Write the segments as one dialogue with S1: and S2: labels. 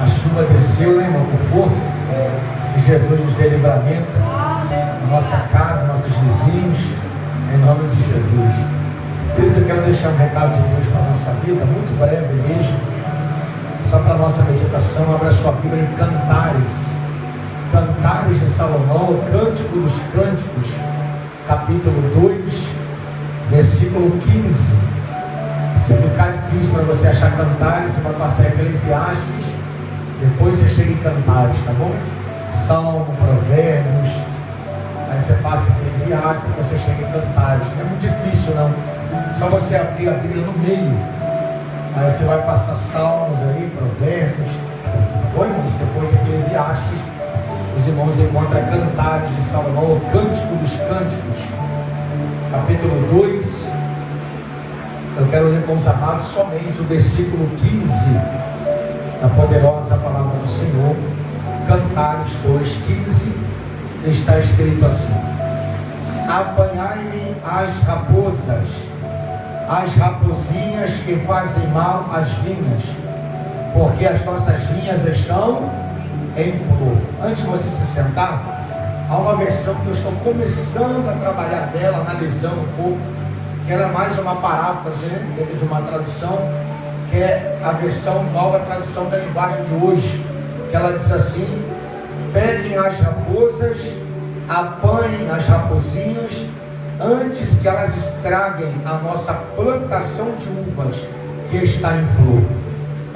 S1: A chuva desceu, né, irmão, com força. Que Jesus nos dê livramento na nossa casa, nossos vizinhos, em nome de Jesus. Deus, eu quero deixar um recado de Deus para a nossa vida, muito breve mesmo, só para a nossa meditação. Abra sua Bíblia em Cantares, Cantares de Salomão, Cântico dos Cânticos, capítulo 2, versículo 15. Se ficar difícil para você achar Cantares, você vai passar Eclesiastes, depois você chega em Cantares, tá bom? Salmo, Provérbios, aí você passa Eclesiastes, depois você chega em Cantares. Não é muito difícil não, só você abrir a Bíblia no meio, aí você vai passar Salmos aí, Provérbios, depois de Eclesiastes, os irmãos encontram Cantares de Salomão, o Cântico dos Cânticos, capítulo 2. Eu quero ler com os amados somente o versículo 15, da poderosa palavra do Senhor. Cantares 2,15, está escrito assim: apanhai-me as raposas, as raposinhas que fazem mal às vinhas, porque as nossas vinhas estão em flor. Antes de você se sentar, há uma versão que eu estou começando a trabalhar dela, analisando um pouco, que ela é mais uma paráfrase, né, dentro de uma tradução, que é a versão nova, tradução da linguagem de hoje, que ela diz assim: peguem as raposas, apanhem as raposinhas, antes que elas estraguem a nossa plantação de uvas que está em flor.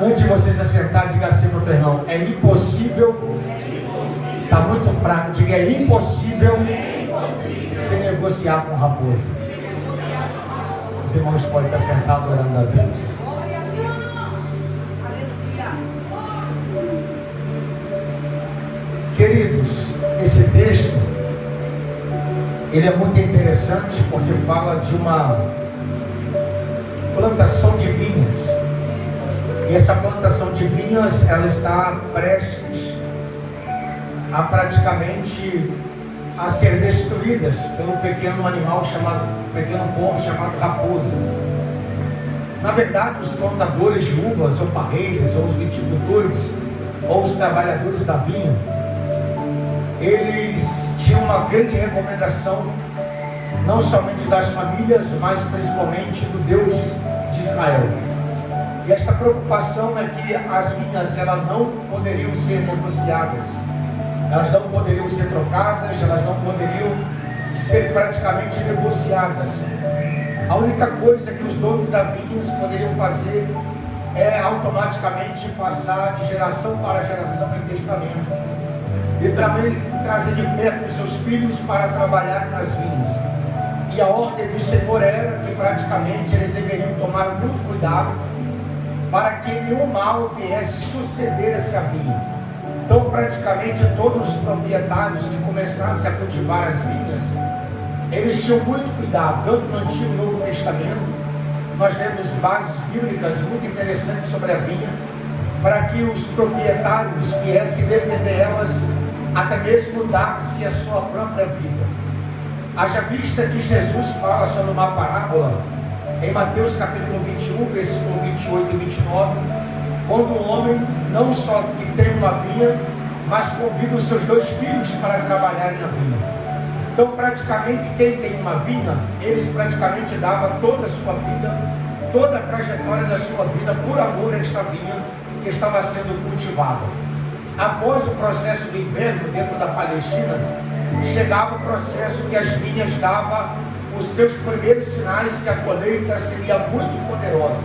S1: Antes de você se sentar, diga assim para o teu irmão: é impossível, está muito fraco, diga: é impossível se negociar com raposa. Os irmãos podem se assentar adorando a Deus. Queridos, esse texto ele é muito interessante porque fala de uma plantação de vinhas. E essa plantação de vinhas, ela está prestes a praticamente a ser destruídas pelo pequeno animal pequeno pombo chamado raposa. Na verdade, os plantadores de uvas, ou parreiras, ou os viticultores, ou os trabalhadores da vinha, eles tinham uma grande recomendação, não somente das famílias, mas principalmente do Deus de Israel. E esta preocupação é que as vinhas, elas não poderiam ser negociadas, elas não poderiam ser trocadas, elas não poderiam ser praticamente negociadas. A única coisa que os donos da vinha poderiam fazer é automaticamente passar de geração para geração em testamento, e também trazer de perto os seus filhos para trabalhar nas vinhas. E a ordem do Senhor era que praticamente eles deveriam tomar muito cuidado para que nenhum mal viesse suceder essa vinha. Então praticamente todos os proprietários que começassem a cultivar as vinhas, eles tinham muito cuidado. Tanto no Antigo e Novo Testamento nós vemos bases bíblicas muito interessantes sobre a vinha, para que os proprietários viessem defender elas, até mesmo dar-se a sua própria vida. Haja vista que Jesus fala sobre uma parábola em Mateus capítulo 21, versículo 28 e 29, quando um homem não só que tem uma vinha, mas convida os seus 2 filhos para trabalharem na vinha. Então praticamente quem tem uma vinha, eles praticamente davam toda a sua vida, toda a trajetória da sua vida por amor a esta vinha que estava sendo cultivada. Após o processo do inverno dentro da Palestina, chegava o processo que as vinhas davam os seus primeiros sinais que a colheita seria muito poderosa.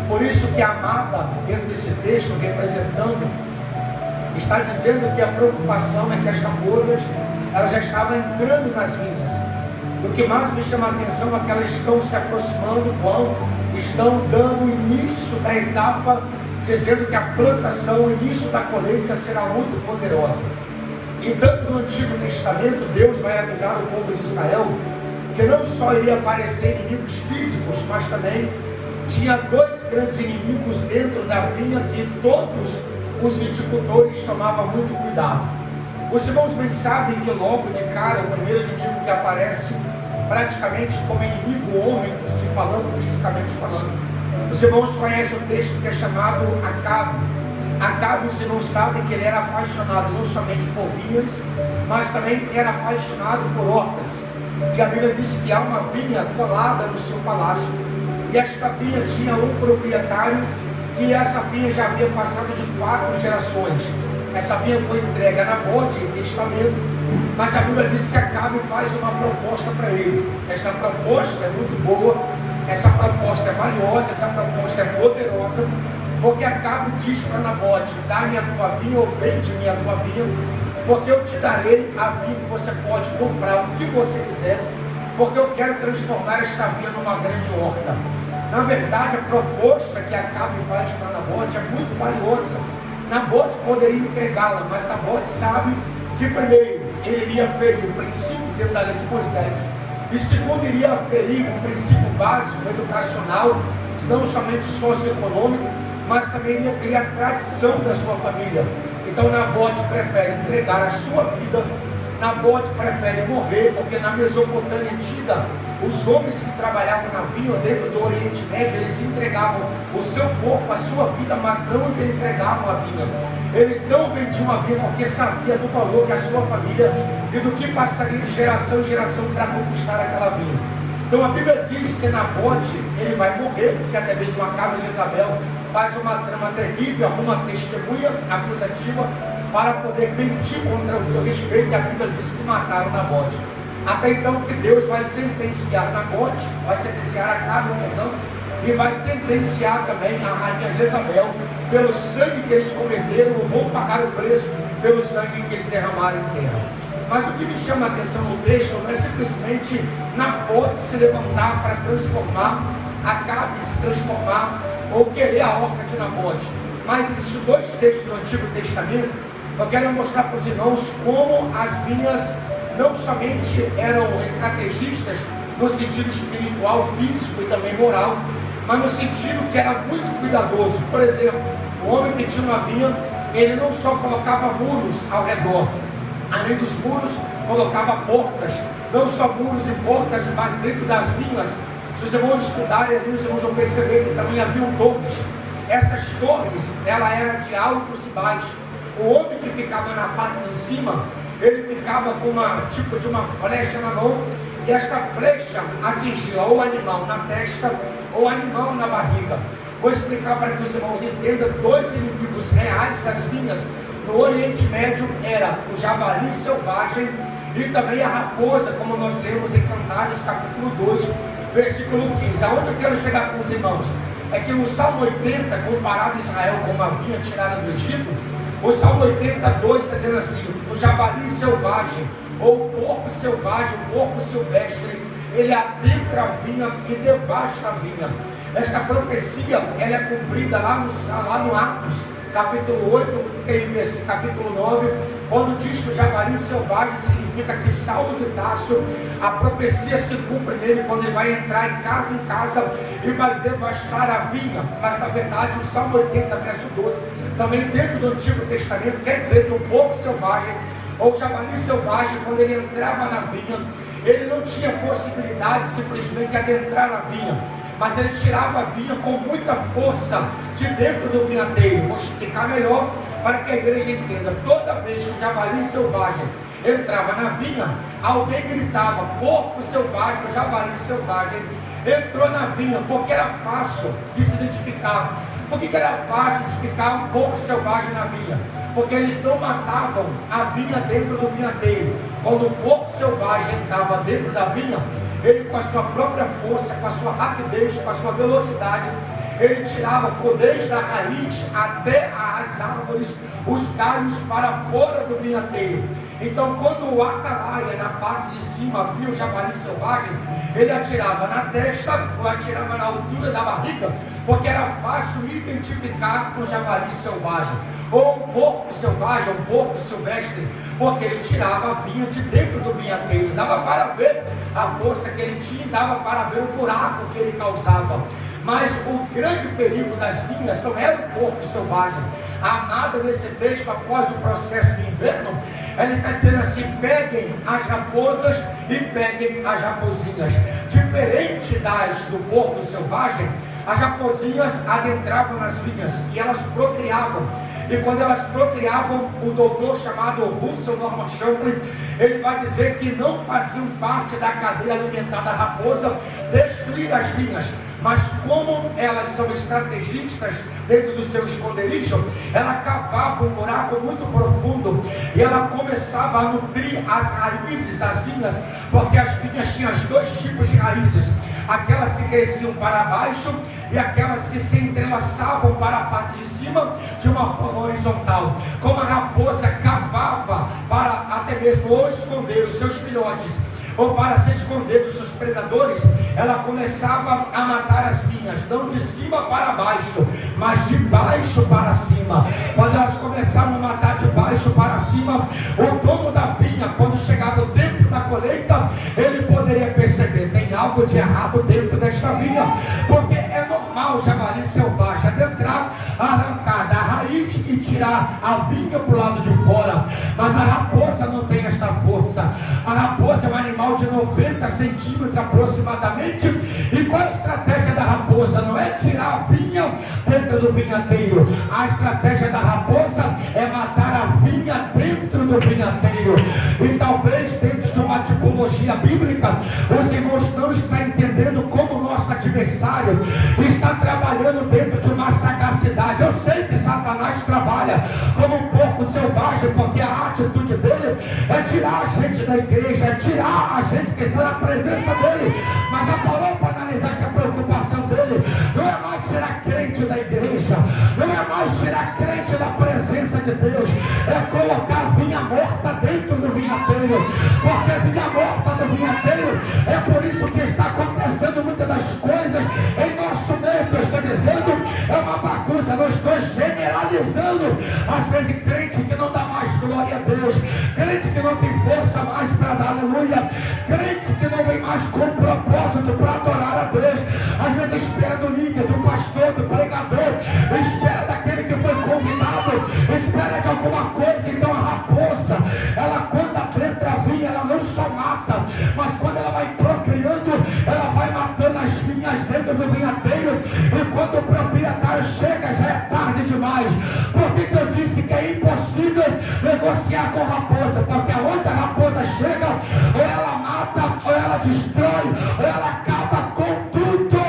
S1: Por isso que a amada, dentro desse texto, representando, está dizendo que a preocupação é que as raposas, elas já estavam entrando nas vinhas. E o que mais me chama a atenção é que elas estão se aproximando quando estão dando início da etapa, dizendo que a plantação, o início da colheita será muito poderosa. E tanto no Antigo Testamento, Deus vai avisar o povo de Israel que não só iria aparecer inimigos físicos, mas também tinha 2 grandes inimigos dentro da vinha que todos os viticultores tomavam muito cuidado. Os irmãos bem sabem que logo de cara o primeiro inimigo que aparece praticamente como inimigo homem, se falando, fisicamente falando, os irmãos conhecem o texto que é chamado Acabe. Acabe, os irmãos sabem que ele era apaixonado não somente por vinhas, mas também era apaixonado por hortas. E a Bíblia diz que há uma vinha colada no seu palácio. E esta vinha tinha um proprietário, que essa vinha já havia passado de 4 gerações. Essa vinha foi entregue a Nabote em testamento, mas a Bíblia diz que Acabe faz uma proposta para ele. Esta proposta é muito boa, essa proposta é valiosa, essa proposta é poderosa, porque Acabe diz para Nabote: dá-me a tua vinha ou vende-me a tua vinha, porque eu te darei a vinha que você pode comprar o que você quiser, porque eu quero transformar esta vinha numa grande horta. Na verdade, a proposta que Acabe faz para Nabote é muito valiosa. Nabote poderia entregá-la, mas Nabote sabe que primeiro ele iria ferir o princípio dentro da lei de Moisés, e segundo iria ferir um princípio básico, educacional, não somente socioeconômico, mas também iria ferir a tradição da sua família. Então Nabote prefere entregar a sua vida, Nabote prefere morrer, porque na Mesopotâmia antiga, os homens que trabalhavam na vinha dentro do Oriente Médio, eles entregavam o seu corpo, a sua vida, mas não entregavam a vinha. Eles não vendiam a vinha porque sabiam do valor que a sua família e do que passaria de geração em geração para conquistar aquela vinha. Então a Bíblia diz que Nabote, ele vai morrer, porque até mesmo Acabe e Jezabel faz uma trama terrível, uma testemunha acusativa para poder mentir contra o seu respeito, e a Bíblia diz que mataram Nabote. Até então que Deus vai sentenciar Nabote, vai sentenciar Acabe, perdão, e vai sentenciar também a rainha Jezabel pelo sangue que eles cometeram, ou vão pagar o preço pelo sangue que eles derramaram em terra. Mas o que me chama a atenção no texto não é simplesmente Nabote se levantar para transformar, Acabe se transformar, ou querer a horta de Nabote. Mas existem 2 textos do Antigo Testamento. Eu quero mostrar para os irmãos como as vinhas não somente eram estrategistas no sentido espiritual, físico e também moral, mas no sentido que era muito cuidadoso. Por exemplo, o homem que tinha uma vinha, ele não só colocava muros ao redor, além dos muros, colocava portas, não só muros e portas, mas dentro das vinhas. Se os irmãos estudarem ali, os irmãos vão perceber que também haviam torres. Essas torres, ela era de altos e baixos. O homem que ficava na parte de cima, ele ficava com tipo de uma flecha na mão, e esta flecha atingia ou o animal na testa, ou o animal na barriga. Vou explicar para que os irmãos entendam. 2 inimigos reais das vinhas no Oriente Médio era o javali selvagem e também a raposa, como nós lemos em Cantares capítulo 2, versículo 15. Aonde eu quero chegar com os irmãos é que o Salmo 80, comparado a Israel com uma vinha tirada do Egito, o Salmo 82 está dizendo assim: o javali selvagem, ou o porco selvagem, o porco silvestre, ele adentra a vinha e devasta a vinha. Esta profecia, ela é cumprida lá no Atos, capítulo 8, e capítulo 9, quando diz que o javali selvagem significa que Saulo de Tarso, a profecia se cumpre nele quando ele vai entrar em casa e vai devastar a vinha. Mas na verdade o Salmo 80, verso 12, também dentro do Antigo Testamento, quer dizer que o porco selvagem, ou o javali selvagem, quando ele entrava na vinha, ele não tinha possibilidade de simplesmente adentrar na vinha, mas ele tirava a vinha com muita força de dentro do vinhateiro. Vou explicar melhor para que a igreja entenda. Toda vez que o javali selvagem entrava na vinha, alguém gritava: porco selvagem, o javali selvagem entrou na vinha, porque era fácil de se identificar. Por que era fácil identificar um porco selvagem na vinha? Porque eles não matavam a vinha dentro do vinhateiro. Quando o porco selvagem entrava dentro da vinha, ele, com a sua própria força, com a sua rapidez, com a sua velocidade, ele tirava desde a raiz até as árvores, os galhos para fora do vinhateiro. Então, quando o atalaia, na parte de cima, via o javali selvagem, ele atirava na testa ou atirava na altura da barriga, porque era fácil identificar o javali selvagem, ou o porco selvagem, ou o porco silvestre, porque ele tirava a vinha de dentro do vinhateiro. Dava para ver a força que ele tinha, dava para ver o buraco que ele causava. Mas o grande perigo das vinhas não era o porco selvagem. A amada nesse texto, após o processo do inverno, ela está dizendo assim: peguem as raposas e peguem as raposinhas. Diferente do porco selvagem, as raposinhas adentravam nas vinhas e elas procriavam. E quando elas procriavam, o doutor chamado Russell Norman Shankly, ele vai dizer que não faziam parte da cadeia alimentar da raposa destruir as vinhas, mas como elas são estrategistas dentro do seu esconderijo, ela cavava um buraco muito profundo e ela começava a nutrir as raízes das vinhas, porque as vinhas tinham os dois tipos de raízes, aquelas que cresciam para baixo e aquelas que se entrelaçavam para a parte de cima de uma forma horizontal. Como a raposa cavava para até mesmo ou esconder os seus filhotes, ou para se esconder dos seus predadores, ela começava a matar as vinhas, não de cima para baixo, mas de baixo para cima. Quando elas começavam a matar de baixo para cima, o dono da vinha, quando chegava o tempo da colheita, ele poderia perceber: tem algo de errado dentro desta vinha, porque é normal o javali selvagem adentrar, arrancar da raiz e tirar a vinha para o lado de fora, mas a raposa não tem esta força. A raposa é um animal de 90 centímetros aproximadamente. E qual a estratégia da raposa? Não é tirar a vinha dentro do vinhateiro. A estratégia da raposa é matar a vinha dentro do vinhateiro. E talvez dentro de uma tipologia bíblica, os irmãos não estão entendendo como o nosso adversário está trabalhando dentro de uma sagacidade. Eu sei que Satanás trabalha como um porco selvagem, porque a atitude dele é tirar a gente da igreja, é tirar a gente que está na presença dele. Mas já parou para analisar que a preocupação dele não é mais tirar crente da igreja, não é mais tirar crente da presença de Deus, é colocar vinha morta dentro do vinhateiro, porque vinha morta do vinhateiro. É por isso que está acontecendo muitas das coisas em nosso meio. Eu estou dizendo, é uma bagunça, não estou generalizando. Às vezes crente que não dá mais glória a Deus, crente que não tem força mais para dar aleluia, crente que não vem mais com propósito para adorar a Deus. Às vezes espera do líder, do pastor, do pregador, espera daquele que foi convidado, espera de alguma coisa. Então a raposa, ela quando adentra a vinha, ela não só mata, mas quando ela vai procriando, ela vai matando as vinhas dentro do vinhateiro. E quando o proprietário chega, já é tarde demais. Por que eu disse que é impossível negociar com a raposa? Porque aonde a raposa chega, ou ela mata, ou ela destrói, ou ela acaba com tudo.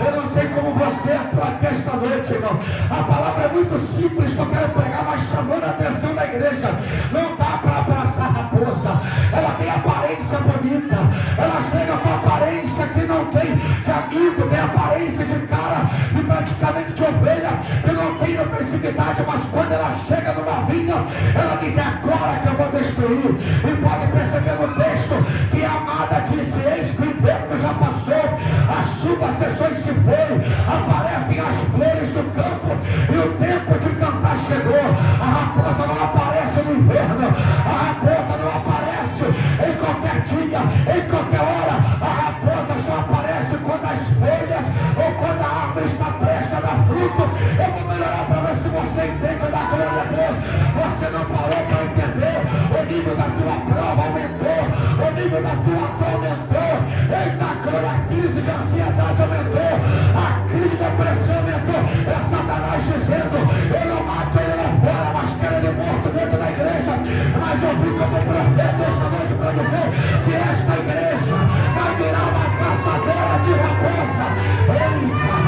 S1: Eu não sei como você entrou aqui esta noite, irmão. A palavra é muito simples que eu quero pregar, mas chamando a atenção da igreja. Não dá para abraçar a raposa. Ela tem aparência bonita, ela chega com aparência que não tem de amigo, tem aparência de cara e praticamente de ovelha, que não tem ofensividade, mas quando ela chega numa vinha, ela diz: é agora que eu vou destruir. E pode perceber no texto que a amada disse: eis que o inverno já passou, a chuva cessou e se foi, aparecem as flores do campo e o tempo de cantar chegou. A raposa não aparece no inverno, a raposa não aparece em qualquer dia, em qualquer hora. A raposa só aparece quando as folhas ou quando a árvore está prestes a dar fruto. Eu vou melhorar para ver se você entende da glória a Deus. Você não parou para entender. O nível da tua prova aumentou, o nível da tua dor aumentou. Eita, glória, a crise de ansiedade aumentou, a crise de depressão aumentou. É Satanás dizendo: eu não mato ele lá fora, mas quero ele morto dentro da igreja. Mas eu vim como profeta esta noite para dizer que esta igreja vai virar uma caçadora de raposa. Eita,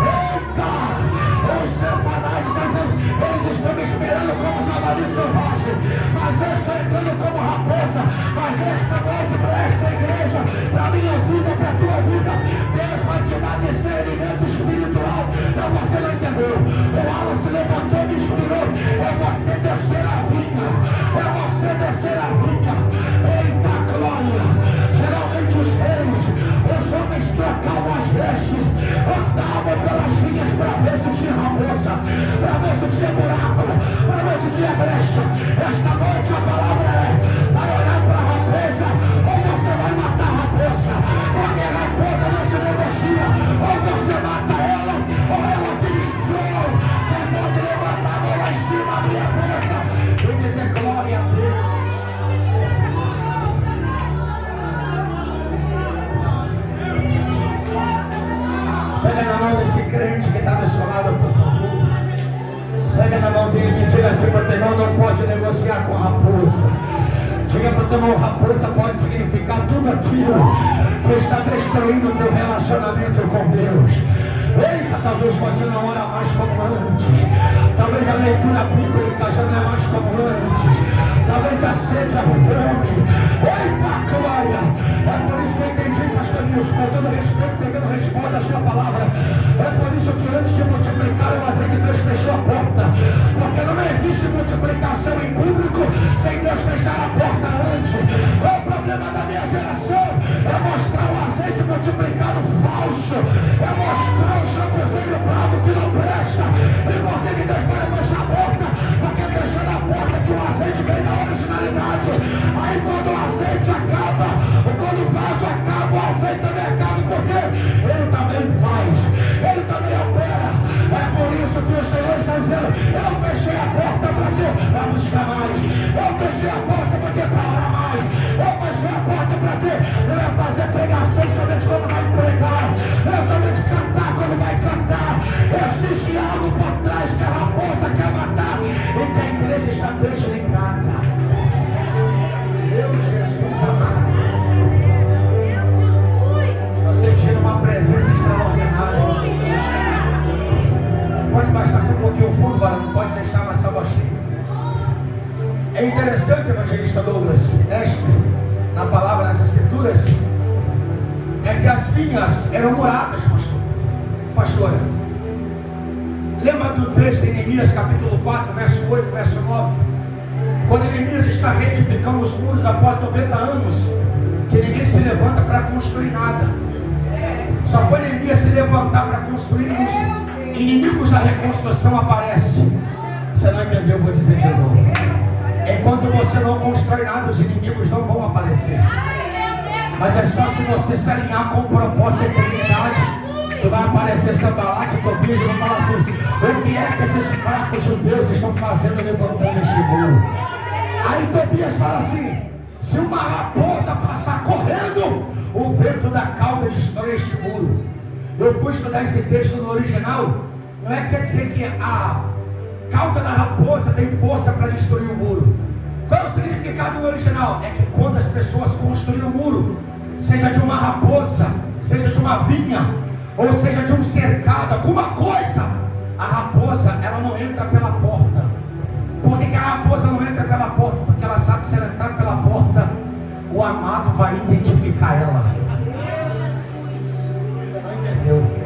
S1: eita, os Satanás está dizendo: eles estão me esperando como javali selvagem, mas eu estou entrando como raposa. Mas esta noite, para esta igreja, para a minha vida, para a tua vida, Deus vai te dar discernimento espiritual. Não, você não entendeu. O Alan se levantou e me inspirou. É você descer a vinha, é você descer a vinha. Eita glória! Geralmente os reis, os homens trocavam as vestes, andavam pelas vinhas para ver se tinha raposa, para ver se tinha buraco, para ver se tinha brecha. Esta noite a palavra é: vai olhar para a raposa, ou você vai matar a raposa, porque a raposa não se negocia. Ou você mata ela, ou ela te destrói. Quem pode levantar a mão lá em cima, abrir a boca e dizer glória a Deus. Pega na mão desse crente que está do seu lado, por favor. Pega na mão dele e assim para o teu irmão, não pode negociar com a raposa. Diga para o teu irmão, raposa pode significar tudo aquilo que está destruindo o teu relacionamento com Deus. Eita, talvez você não ora mais como antes. Talvez a leitura bíblica já não é mais como antes. Talvez a sede, a fome. Eita, glória! É por isso que eu entendi, pastor Nilson, com todo respeito, pegando resposta à sua palavra. É por isso que antes de multiplicar o azeite, Deus fechou a porta. Porque não existe multiplicação em público sem Deus fechar a porta antes. Qual o problema da minha geração? É mostrar o azeite multiplicado falso. É mostrar o chapuzeiro bravo que não presta. E por que Deus vai fechar a porta? Porque fechando a porta que o azeite vem na originalidade. Aí quando o azeite acaba, quando o vaso acaba, o azeite também acaba. Porque ele também faz, ele também opera. É por isso que o Senhor está dizendo: eu fechei a porta para quê? Para buscar mais. Eu fechei a porta para quê? Para orar mais. Eu fechei a porta para quê? Não é fazer pregação somente quando vai pregar. Não é somente cantar quando vai cantar. Existe algo por trás que a raposa quer matar e que a igreja está prejudicada. Meu Jesus amado, estou sentindo uma presença extraordinária. Pode baixar só um pouquinho o fundo, barulho, não pode deixar mais só baixinho. É interessante, evangelista Douglas, na palavra, nas escrituras, é que as vinhas eram muradas, pastora. Lembra do texto de Neemias, capítulo 4, verso 8, verso 9? Quando Neemias está reedificando os muros após 90 anos, que ninguém se levanta para construir nada. Só foi Neemias se levantar para construir, os inimigos da reconstrução aparecem. Você não entendeu, eu vou dizer de novo. Enquanto você não constrói nada, os inimigos não vão aparecer. Mas é só se você se alinhar com o propósito da eternidade que vai aparecer Sambalate e Tobias e vão falar assim: o que é que esses fracos judeus estão fazendo levantando este muro? Aí Tobias fala assim: se uma raposa passar correndo, o vento da cauda destrói este muro. Eu fui estudar esse texto no original. Não é quer dizer que a cauda da raposa tem força para destruir o muro. Qual é o significado no original? É que quando as pessoas construíam o muro, seja de uma raposa, seja de uma vinha, ou seja de um cercado, alguma coisa, a raposa, ela não entra pela porta. Por que a raposa não entra pela porta? Porque ela sabe que se ela entrar pela porta, o amado vai identificar ela. Você não entendeu?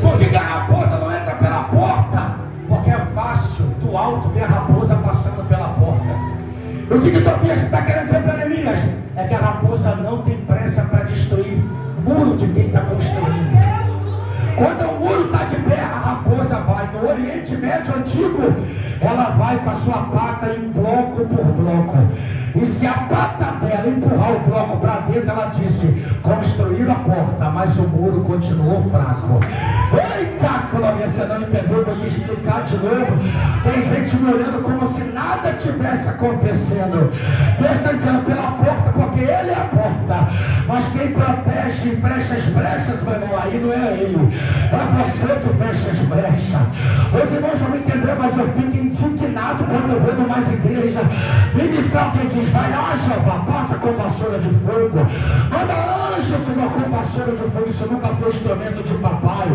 S1: Por que a raposa não entra pela porta? Porque é fácil do alto ver a raposa passando pela porta. O que Tobias está querendo dizer para Neemias? É que a raposa não tem pressa para destruir o muro de quem está construindo. Quando o muro está de pé, a raposa vai. No Oriente Médio Antigo, ela vai com a sua pata em bloco por bloco. E se a pata dela empurrar o bloco para dentro, ela disse: construíram a porta, mas o muro continuou fraco. Eita, Clóvis, você não entendeu? Vou te explicar de novo. Tem gente me olhando como se nada tivesse acontecendo. Deus está dizendo pela porta, porque Ele é a porta. Mas quem protege e fecha as brechas, meu irmão, aí não é Ele. É você que fecha as brechas. Os irmãos vão me entender, mas eu fico indignado quando eu vou numa igreja ministrar quem diz: vai lá, Jeová, passa com vassoura de fogo. Manda anjo, Senhor, com vassoura de fogo. Isso nunca foi instrumento de papai.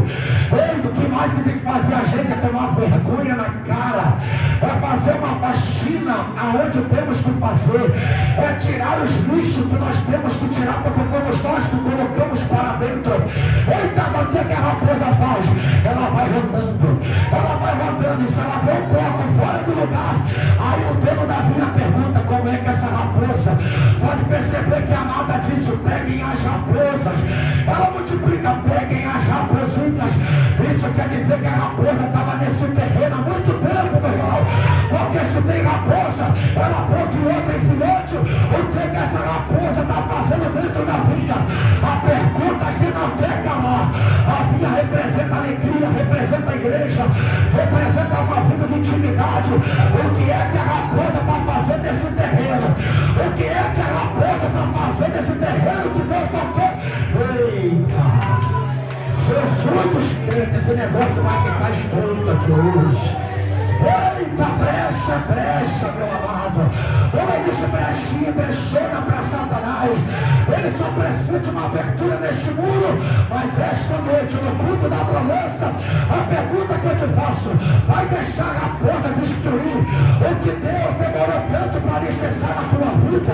S1: Ei, o que mais que tem que fazer a gente é tomar vergonha na cara. É fazer uma faxina aonde temos que fazer. É tirar os lixos que nós temos que tirar, porque fomos nós que colocamos para dentro. Eita, mas o que a raposa faz? Ela vai rodando. Ela vai rodando. E se ela vê um pouco fora do lugar, aí o dono da vila pergunta: como é que essa raposa pode perceber que a nada disse: peguem as raposas? Ela multiplica: peguem as raposinhas. Isso quer dizer que a raposa estava nesse terreno há muito tempo, meu irmão. Porque se tem raposa, ela procurou, tem filhote. O que essa raposa está fazendo dentro da vinha? A pergunta que não quer calar. A vinha representa a alegria, representa a igreja, representa uma vida de intimidade. O que é que a raposa está fazendo nesse terreno? O que é que a raposa está fazendo nesse terreno que Deus não quer? Eita! Jesus dos crentes, esse negócio vai ficar estreito aqui hoje. Eita, brecha! existe brecha, meu amado. Não existe brechinha, brechona para Satanás. Ele só precisa de uma abertura neste muro. Mas esta noite, no culto da promessa, a pergunta que eu te faço: vai deixar a raposa destruir o que Deus demorou tanto para alicerçar na tua vida?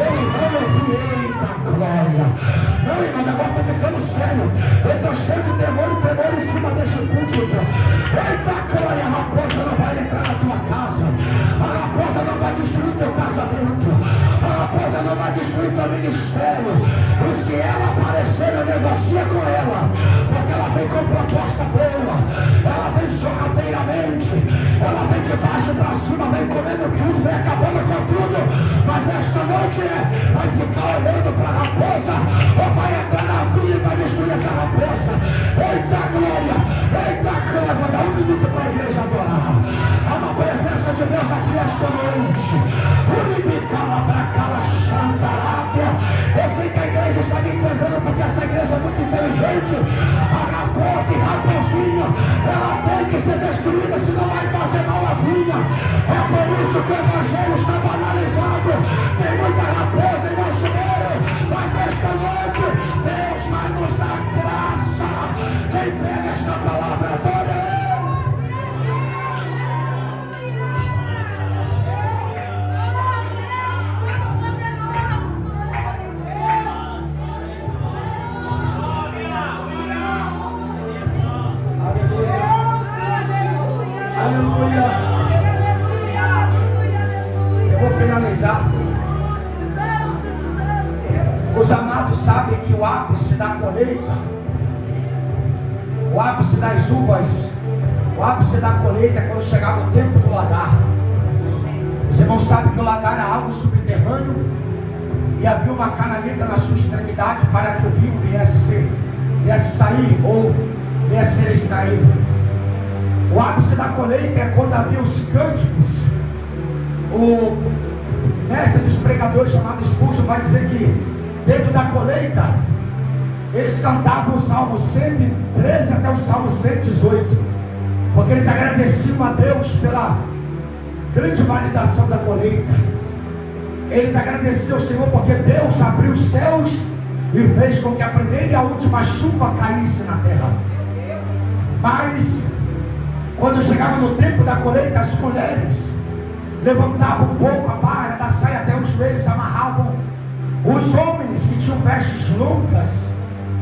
S1: Eita glória! Não, irmão, agora estou ficando sério. Eu estou cheio de temor e tremor em cima deste púlpito. Eita glória! A raposa não vai entrar na tua casa. A raposa não vai destruir o teu casamento. A raposa não vai destruir teu ministério. E se ela aparecer, eu negocio com ela, porque ela vem com proposta boa. Ela vem sorrateiramente. Ela vem de baixo para cima, vem comendo tudo, vem acabando com tudo. Mas esta noite vai ficar olhando para a raposa, ou vai entrar na vida e vai destruir essa raposa. Eita glória! Eita glória! Vou dar um minuto para a igreja adorar. Há uma presença de Deus aqui esta noite. Eu sei que a igreja está me entendendo, porque essa igreja é muito inteligente. A raposa e raposinha, ela tem que ser destruída, senão vai fazer mal à vinha. É por isso que o evangelho está banalizado. Tem muita raposa e machinheiro, mas esta noite Deus vai nos dar graça. Quem pega esta palavra toda, aleluia. Eu vou finalizar. Os amados sabem que o ápice da colheita, o ápice das uvas, o ápice da colheita é quando chegava o tempo do lagar. Os irmãos sabem que o lagar era algo subterrâneo e havia uma canaleta na sua extremidade para que o vinho viesse sair ou viesse ser extraído. O ápice da colheita é quando havia os cânticos. O mestre dos pregadores chamado Spurgeon vai dizer que dentro da colheita eles cantavam o Salmo 113 até o Salmo 118, porque eles agradeciam a Deus pela grande validação da colheita. Eles agradeciam ao Senhor porque Deus abriu os céus e fez com que a primeira e a última chuva caísse na terra. Mas quando chegava no tempo da colheita, as mulheres levantavam um pouco a barra da saia até os joelhos, amarravam. Os homens que tinham vestes longas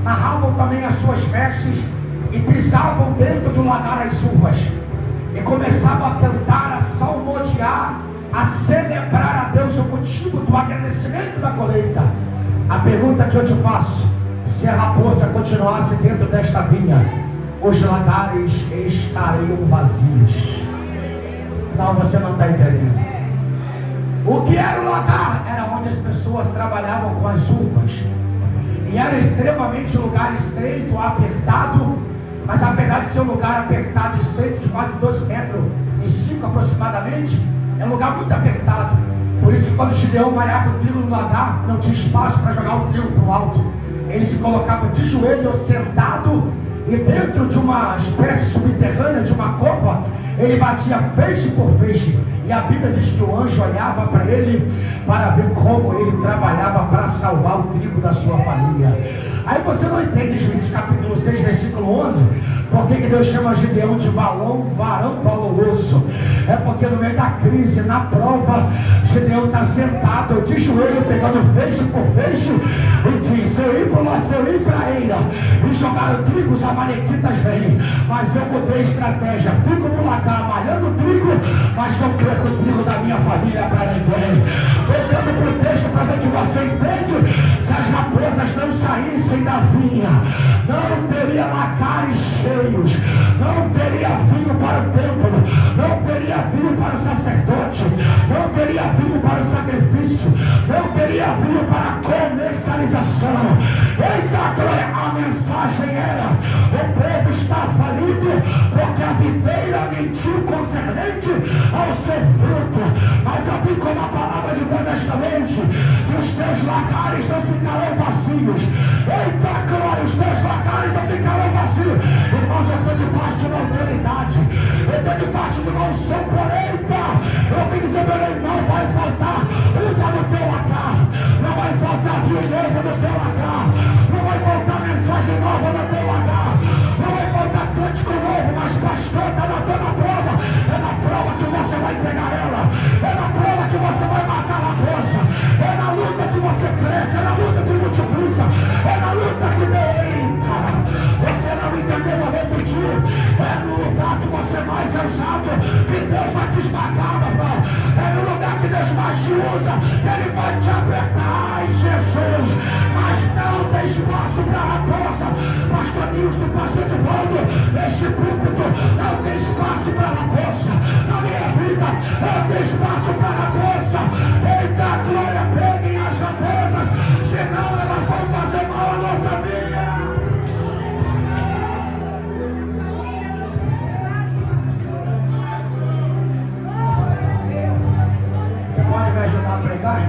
S1: amarravam também as suas vestes e pisavam dentro do lagar as uvas e começavam a cantar, a salmodiar, a celebrar a Deus o motivo do agradecimento da colheita. A pergunta que eu te faço: se a raposa continuasse dentro desta vinha, os lagares estariam vazios. Não, você não está entendendo. O que era o lagar? Era onde as pessoas trabalhavam com as uvas. E era extremamente um lugar estreito, apertado. Mas apesar de ser um lugar apertado, estreito, de quase 2 metros e 5 aproximadamente, é um lugar muito apertado. Por isso que quando Gideão malhava o trigo no lagar, não tinha espaço para jogar o trigo para o alto. Ele se colocava de joelho ou sentado, e dentro de uma espécie subterrânea, de uma cova, ele batia feixe por feixe. E a Bíblia diz que o anjo olhava para ele para ver como ele trabalhava para salvar o trigo da sua família. Aí você não entende, Juízes capítulo 6, versículo 11, por que Deus chama Gideão de varão valoroso? É porque no meio da crise, na prova, Gideão está sentado de joelho, pegando feixe por feixe, e diz: se eu ir para a eira e jogar o trigo, os amalequitas vêm, mas eu mudei a estratégia, fico no lagar malhando o trigo, mas não perco o trigo da minha família para ninguém. Voltando para o texto para ver que você entende, se as raposas não saíssem da vinha, não teria lagares cheios, não teria vinho para o templo, não teria vinho para o sacerdote, não teria vinho para o sacrifício, não teria vinho para a comercialização. Eita glória! A mensagem era: o povo está falido porque a videira mentiu concernente ao seu fruto. Mas eu vi como a palavra de Deus esta noite, que os teus lagares não ficarão vazios. Eita glória! Os teus lagares não ficarão vazios. Irmãos, eu estou debaixo de uma autoridade, eu estou debaixo de uma unção colheita.
S2: mais te usa, Ele vai te apertar, ai Jesus, mas não tem espaço para raposa. Pastor Nilson, pastor Divaldo, este púlpito não tem espaço para raposa. Na minha vida não tem espaço para raposa. Eita glória, peguem as raposas, senão elas vão fazer mal à nossa vida. Você pode me ajudar a pregar?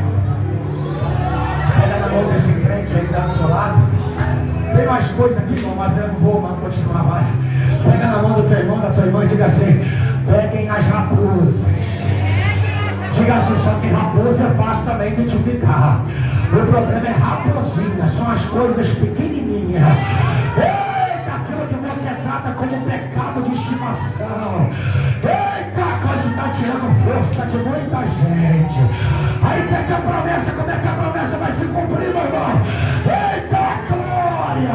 S2: Pega na mão desse crente aí que está do seu lado. Tem mais coisa aqui, irmão, mas eu não vou continuar mais. Pega na mão do teu irmão, da tua irmã e diga assim: peguem as raposas. Diga assim, só que raposa é fácil também identificar. O problema é raposinha, são as coisas pequenininhas. Eita, aquilo que você trata como pecado de estimação. Eita, coisa está tirando força de muita gente. Aí quer que a promessa, como é que a promessa vai se cumprir, meu irmão? Eita, glória!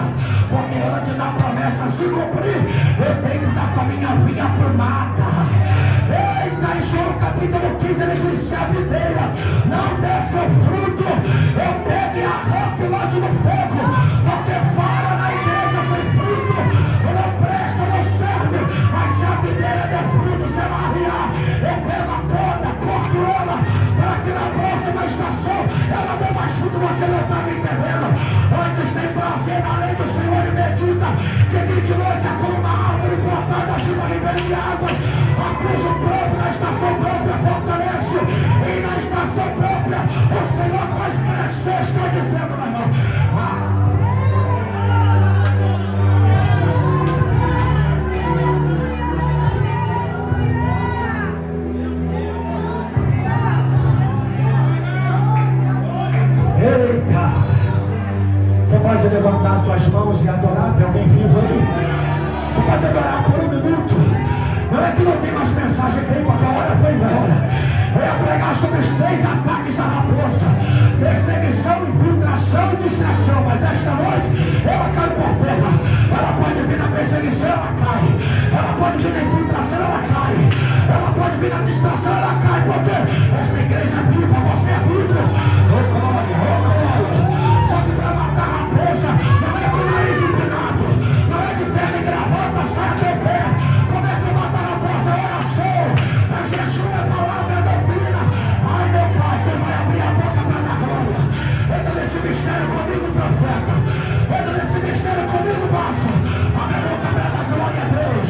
S2: Porque antes da promessa se cumprir, eu tenho que estar com a minha vinha aprumada. Eita, em João capítulo 15 ele disse: a videira não dê seu fruto, eu pego e arranco e lanço no fogo. Porque vara na igreja sem fruto não presta, não serve. Mas se a videira der fruto, você vai arriar. Eu pego a poda, corto ela, para que na próxima estação ela dê mais fruto. Você não está me entendendo? Antes tem prazer na lei do Senhor e medita de dia e de noite. É como uma árvore plantada junto a ribeira de águas, a cujo próprio na estação própria fortalece, e na estação própria o Senhor faz crescer. Estou dizendo, meu irmão. Eita! Você pode levantar suas mãos e adorar? Tem alguém vivo aí? Você pode adorar por um minuto. Não é que não tem mais mensagem aqui, porque a hora foi embora. Eu ia pregar sobre os 3 ataques da raposa: perseguição, infiltração e distração. Mas esta noite ela cai por terra. Ela pode vir na perseguição, ela cai. Ela pode vir na infiltração, ela cai. Ela pode vir na distração, ela cai. Porque esta igreja é viva, você é vivo. Oh glória, oh glória. Só que para matar a raposa não é com o nariz empinado, não é de terno e gravata, sai até o pé. Como é que mata a raposa? É oração, é jejum, é palavra, é doutrina. Ai meu Pai, quem vai abrir a boca para dar glória? Entra nesse mistério comigo, profeta. Entra nesse mistério comigo, vaso. Abre a boca para dar glória a Deus.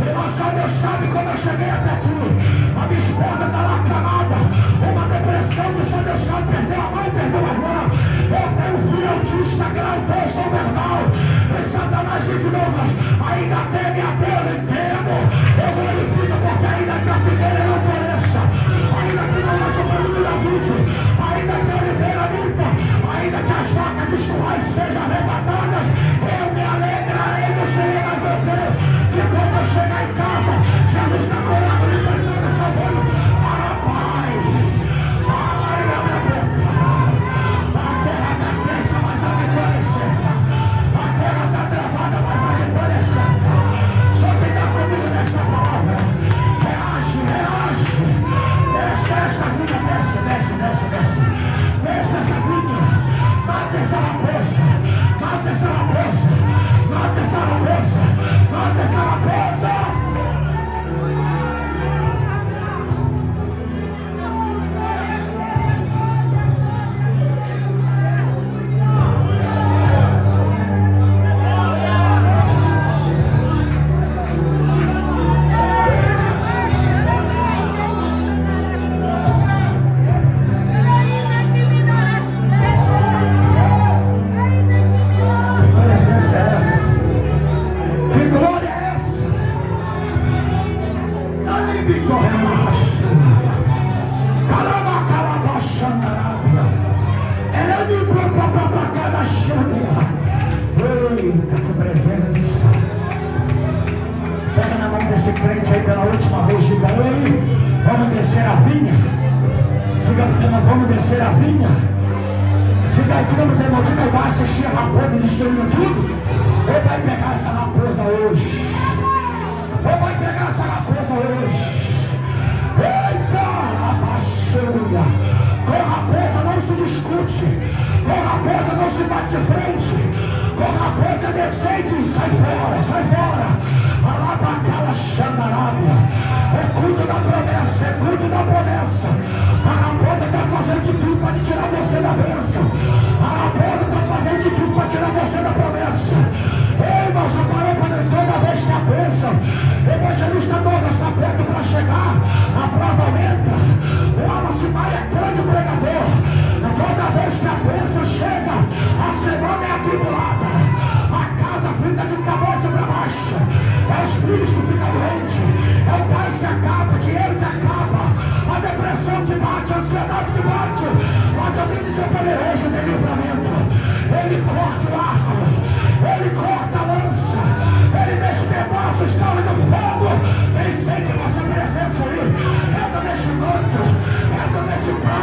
S2: Irmão, só Deus sabe como eu cheguei até aqui. A minha esposa está lá acamada, uma depressão que só Deus sabe. Perdeu a mãe, perdeu a irmã. Eu tenho um filho autista, grau 2, normal. E Satanás diz: Douglas, ainda teme a Deus, eu entendo. Eu glorifico porque ainda que a figueira não floresça, ainda que não haja barulho da noite, ainda que a oliveira limpa, ainda que as vacas dos currais sejam arrebatadas, eu me alegrarei no Senhor. Mas eu creio que quando eu chegar em casa, Jesus está colado, libertando o seu olho. Ah, Pai, ai, a minha boca. A terra está tensa, mas a vitória é certa. A terra está travada, mas a vitória é certa. Só quem está comigo nesta palavra, reage, reage. Esta vinha, desce, desce, desce, desce. Desce essa vinha. Mata essa raposa. Mata essa raposa. Mata essa raposa. Mata essa raposa. Eita, que presença. Pega na mão desse crente aí pela última vez. Diga: ei, vamos descer a vinha. Diga pro irmão: vamos descer a vinha. Diga pro irmão: diga aí, vai assistir a raposa destruindo tudo. Ou vai pegar essa raposa hoje? Ou vai pegar essa raposa hoje? Eita, abaixou-a. se bate de frente com raposa decente, sai fora, sai fora. Alabacala Xandarábia. É culto da promessa, é culto da promessa. A raposa está fazendo de tudo para tirar você da bênção. A raposa está fazendo de tudo para tirar você da promessa. Ei, irmão, já parou para toda vez que a bênção, o evangelista Douglas está perto para chegar, a prova aumenta. O Wallace Maia é grande pregador. Toda vez que a bênção chega, a semana é atribulada. A casa fica de cabeça para baixo. É os filhos que ficam doentes. É o gás que acaba, o dinheiro que acaba. A depressão que bate, a ansiedade que bate. Mas também diz o poderoso de livramento. Ele corta o arco. Ele corta a lança. Ele despedaça os calos do fogo. Quem sente nossa presença aí? Entra neste canto. Entra nesse prato.